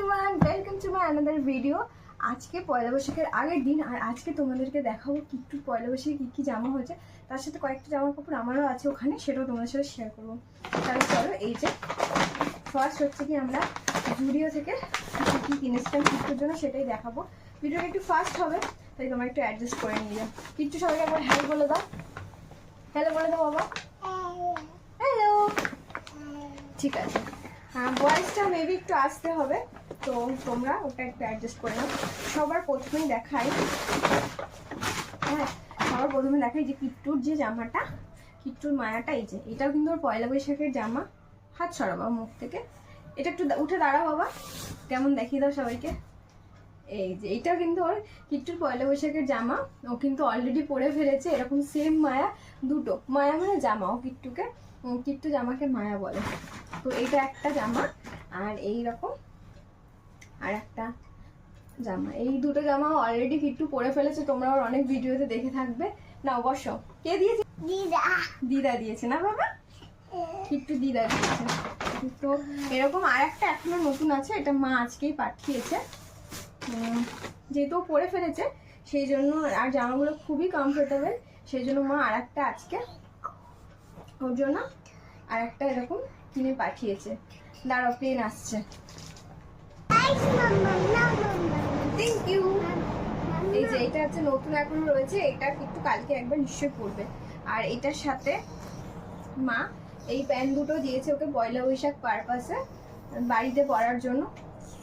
Everyone, welcome to my another video. আজকে পয়লা বৈশাখের আগের দিন, আর আজকে তোমাদেরকে দেখাবো কিট্টু পয়লা বৈশাখে কী কী জামা হয়েছে। তার সাথে কয়েকটা জামা কাপড় আমারও আছে ওখানে, সেটাও তোমাদের সাথে শেয়ার করবো। তাহলে চলো, এই যে ফার্স্ট হচ্ছে কি আমরা জুডিও থেকে কী কিনেছিলাম কিট্টুর জন্য সেটাই দেখাবো। ভিডিওটা একটু ফাস্ট হবে, তাই তোমরা একটু অ্যাডজাস্ট করে নিয়ে যাও। কিট্টু সবাইকে একবার হ্যালো বলে দাও, হ্যালো বলে দাও বাবা, হ্যালো। ঠিক আছে, ভয়েসটা মেবি একটু আসতে হবে, তো তোমরা ওটা একটু অ্যাডজাস্ট করে নাও। সবার প্রথমেই দেখাই, সবার প্রথমে দেখাই যে কিট্টুর যে জামাটা, কিট্টুর মায়াটা, এই যে এটাও কিন্তু ওর পয়লা বৈশাখের জামা। হাত সরাও বাবা মুখ থেকে, এটা একটু উঠে দাঁড়াও বাবা, কেমন দেখিয়ে দাও সবাইকে। এই যে এইটাও কিন্তু ওর কিট্টুর পয়লা বৈশাখের জামা, ও কিন্তু অলরেডি পরে ফেলেছে। এরকম সেম মায়া দুটো, মায়া মানে জামা, ও কিট্টু জামাকে মায়া বলে। তো এইটা একটা জামা, আর এই রকম আর একটা জামা। এই দুটো জামা অলরেডি কিট্টু পরে ফেলেছে, তোমরা ওর অনেক ভিডিওতে দেখে থাকবে। না অবশ্য কে দিয়েছে? দিদা দিয়েছে না বাবা, কিট্টু দিদা দিয়েছে। তো এরকম আর একটা এখনো নতুন আছে, এটা মা আজকেই পাঠিয়েছে। যেহেতু পরে ফেলেছে সেই জন্য, আর জামাগুলো খুবই কমফোর্টেবল, সেই জন্য মা আর একটা আজকে ওর জন্য আর একটা এরকম কিনে পাঠিয়েছে। দাঁড়াও, প্লেন আসছে। Thank you. এই যে এটা হচ্ছে নতুন এখনো রয়েছে, এটা কিন্তু কালকে একবার নিশ্চয়ই পরবে। আর এটার সাথে মা এই প্যান্ট দুটো দিয়েছে ওকে পয়লা বৈশাখ পারপাসে, বাড়িতে পরার জন্য।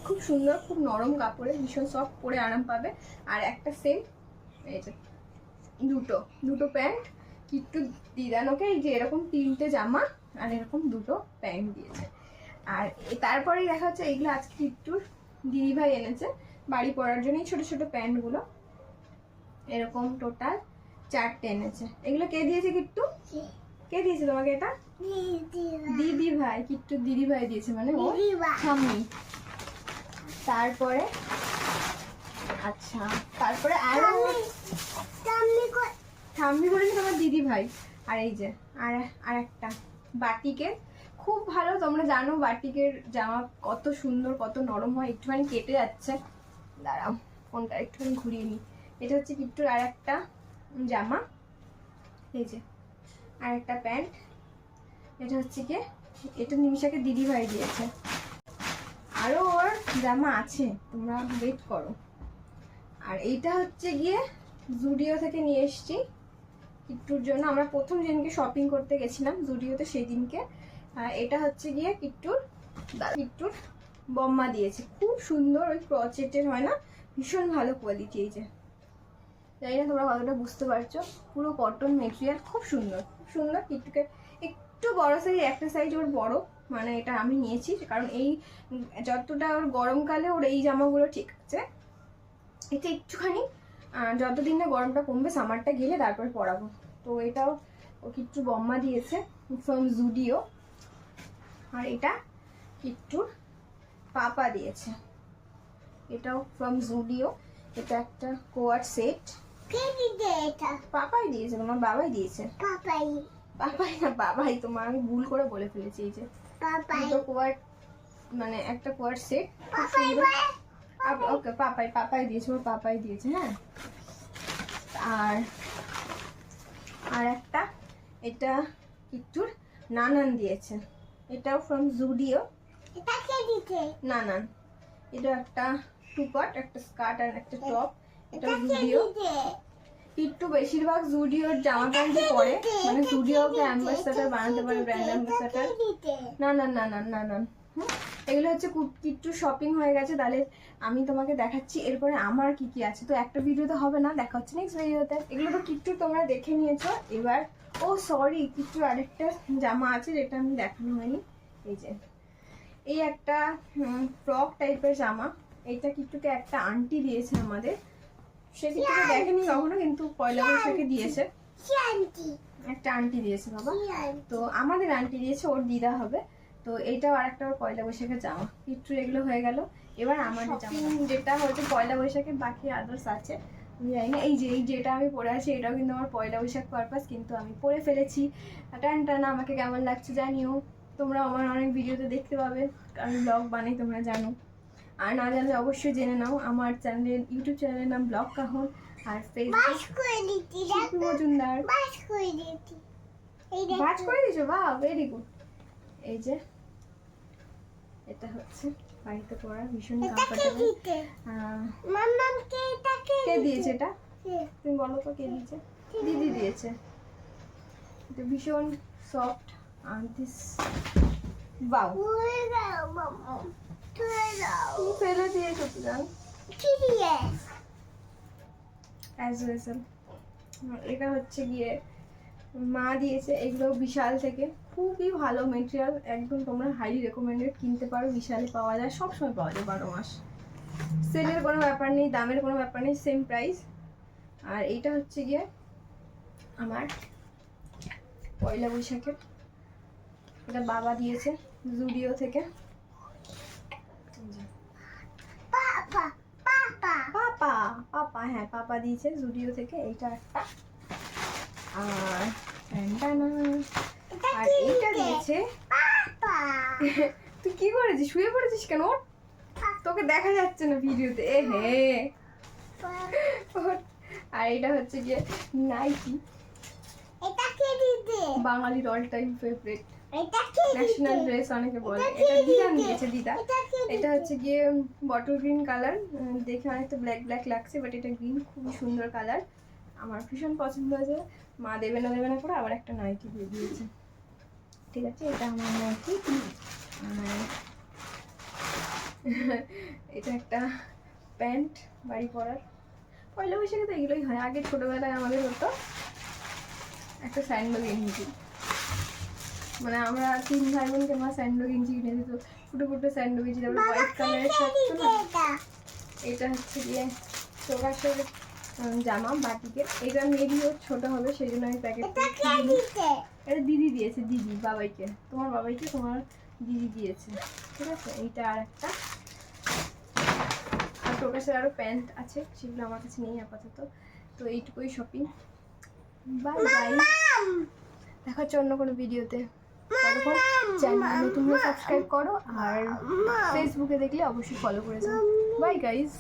খুব সুন্দর, খুব নরম কাপড়ে, ভীষণ সফট, পরে আরাম পাবে। আর একটা সেম এই যে দুটো প্যান্ট কিট্টু দিদানোকে, এই যে এরকম তিনটে জামা আর এরকম দুটো প্যান্ট দিয়েছে। আর তারপরেই দেখা হচ্ছে এইগুলো আজকে কিট্টুর দিদিভাই এনেছে বাড়ি পরার জন্য, এই ছোটো ছোটো প্যান্টগুলো এরকম টোটাল 4টে এনেছে। এগুলো কে দিয়েছে? কিট্টু কে দিয়েছে তোমাকে এটা? দিদি ভাই, কিট্টুর দিদি ভাই দিয়েছে, মানে ও ঠাম্মি। তারপরে আচ্ছা, তারপরে আরো ঠাম্মি বলেছে তোমার দিদি ভাই। আর এই যে আর একটা বাটিকের, খুব ভালো, তোমরা জানো বাটিকের জামা কত সুন্দর, কত নরম হয়। একটুখানি কেটে যাচ্ছে, দাঁড়াও ফোনটা একটুখানি ঘুরিয়ে নিই। এটা হচ্ছে কিট্টুর আর একটা জামা, এই যে আর একটা প্যান্ট। এটা হচ্ছে কি, এটা নিমিষাকে দিদি ভাই দিয়েছে। আরো ওর জামা আছে, তোমরা ওয়েট করো। আর এইটা হচ্ছে গিয়ে জুডিও থেকে নিয়ে এসছি কিট্টুর জন্য। আমরা প্রথম যেদিনকে শপিং করতে গেছিলাম জুডিওতে, সেই দিনকে। এটা হচ্ছে গিয়ে কিট্টুর বম্মা দিয়েছে। খুব সুন্দর, ওই ক্রচেটের হয় না, ভীষণ ভালো কোয়ালিটি। এই যে জানি না তোমরা কতটা বুঝতে পারছো, পুরো কটন মেটেরিয়াল, খুব সুন্দর খুব সুন্দর। কিট্টুকে একটু বড় সাইজ, একটা সাইজ ওর বড়, মানে এটা আমি নিয়েছি কারণ এই যতটা ওর গরমকালে ওর এই জামাগুলো ঠিক আছে। এটা একটুখানি যতদিন না গরমটা কমবে, সামারটা গেলে তারপর পরাবো। তো এটাও ও কিট্টু বম্মা দিয়েছে ফ্রম জুডিও। আর এটা কিট্টুর পাপা দিয়েছে, এটাও ফ্রম জুডিও। এটা একটা কোয়ার সেট, পাপাই দিয়েছে, তোমার বাবাই দিয়েছে। পাপাই না বাবাই, তোমার আমি ভুল করে বলে ফেলেছি। এই যে দুটো কোয়ার, মানে একটা কোয়ার সেট। ওকে, পাপাই দিয়েছে, ওর পাপাই দিয়েছে। হ্যাঁ, আর একটা এটা কিট্টুর নানান দিয়েছে, এটাও ফ্রম জুডিও। নানান, এটা একটা টুপাট, একটা স্কার্ট আর একটা টপ, এটা জুডিও। কিট্টু বেশিরভাগ জুডিওর জামা প্যান্টই পরে, মানে জুডিওকে অ্যাম্বাসেডর বানাতে পারে, ব্র্যান্ড অ্যাম্বাসেডর। নানান। এগুলো হচ্ছে কিট্টু শপিং হয়ে গেছে। তাহলে আমি তোমাকে দেখাচ্ছি এরপরে আমার কি কি আছে। তো একটা ভিডিওতে হবে না, দেখা হচ্ছে নেক্সট ভিডিওতে। এগুলো তো কিট্টু তোমরা দেখে নিয়েছো। এবার ও সরি, কিট্টুর আরেকটা জামা আছে যেটা আমি দেখানো হয়নি। এই যে এই একটা ফ্রক টাইপের জামা, এইটা কিট্টুকে একটা আন্টি দিয়েছে আমাদের। সে কিট্টুকে দেখেনি কখনো, কিন্তু পয়লা বৈশাখে দিয়েছে। একটা আন্টি দিয়েছে বাবা, তো আমাদের আন্টি দিয়েছে, ওর দিদা হবে। তো এইটাও আর একটা ওর পয়লা বৈশাখের জামা। কিট্টুর এগুলো হয়ে গেল। এবার আমাদের জামা যেটা হচ্ছে পয়লা বৈশাখে, বাকি আদার্স আছে আমি জানি না। এই যেটা আমি পরে আছি এটাও কিন্তু আমার পয়লা বৈশাখ পারপাস, কিন্তু আমি পরে ফেলেছি। টানা আমাকে কেমন লাগছে জানিও, তোমরা আমার অনেক ভিডিওতে দেখতে পাবে, কারণ ব্লগ বানাই তোমরা জানো। আর না জানলে অবশ্যই জেনে নাও, আমার চ্যানেলের ইউটিউব চ্যানেলের নাম ব্লগ কাহন, আর ফেসবুক শিল্পী মজুমদার। ভাঁজ করে দিয়েছো, বাহ ভেরি গুড। এই যে এটা হচ্ছে বাড়িতে পড়া, ভীষণ কমফোর্টেবল। কে দিয়েছে এটা তুমি বলো তো, কে দিয়েছে? দিদি দিয়েছে। এটা ভীষণ সফট আর দিস বাউ ফেলে দিয়েছো তো জান অ্যাজ ওয়েল। এটা হচ্ছে গিয়ে মা দিয়েছে, এগুলো বিশাল থেকে, খুবই ভালো মেটেরিয়াল, একদম তোমরা হাইলি রেকমেন্ডেড, কিনতে পারো, বিশালে পাওয়া যায়, সবসময় পাওয়া যায় 12 মাস, সেলের কোনো ব্যাপার নেই, দামের কোনো ব্যাপার নেই, সেম প্রাইস। আর এইটা হচ্ছে গিয়ে আমার পয়লা বৈশাখের, এটা বাবা দিয়েছে জুডিও থেকে। পাপা হ্যাঁ পাপা দিয়েছে জুডিও থেকে, এইটা একটা। আর আর এইটা দিয়েছে তুই কি করেছিস, শুয়ে পড়েছিস কেন? তোকে দেখা যাচ্ছে না ভিডিওতে, এ হে। আর এটা হচ্ছে গিয়ে নাইটি, বাঙালির all time favourite national dress অনেকে বলে, এটা দিদা নিয়েছে, দিদা। এটা হচ্ছে গিয়ে বটল গ্রিন কালার, দেখে অনেকটা ব্ল্যাক ব্ল্যাক লাগছে, বাট এটা গ্রিন, খুবই সুন্দর কালার, আমার ভীষণ পছন্দ হয়েছে। মা দেবে না করে আবার একটা নাইটি দিয়ে দিয়েছে। ঠিক আছে, এটা আমার নাইটি। আর এটা একটা প্যান্ট বাড়ি পরার, পয়লা বৈশাখে তো এগুলোই হয়, আগে ছোটোবেলায় আমাদের হতো একটা স্যান্ডো গেঞ্জি, মানে আমরা 3 ভাই বোনকে মা স্যান্ডো গেঞ্জি কিনে দিত, ফুটো ফুটো স্যান্ডো গেঞ্জি, তারপরে হোয়াইট কালারের শার্ট ছিল। এটা হচ্ছে গিয়ে প্রকাশের জামা বাটিকের, এটা মেবিও ছোট হবে, সেই জন্য আমি প্যাকেট, এটা দিদি দিয়েছে, দিদি বাবাইকে, তোমার বাবাইকে তোমার দিদি দিয়েছে। ঠিক আছে, এইটা আর একটা। আর প্রকাশের আরও প্যান্ট আছে, সেগুলো আমার কাছে নেই আপাতত। তো এইটুকুই শপিং। বাই বাই, দেখা হচ্ছে অন্য কোনো ভিডিওতে। ততক্ষণ চ্যানেল নতুন সাবস্ক্রাইব করো, আর ফেসবুকে দেখলে অবশ্যই ফলো করে যাও। By guys.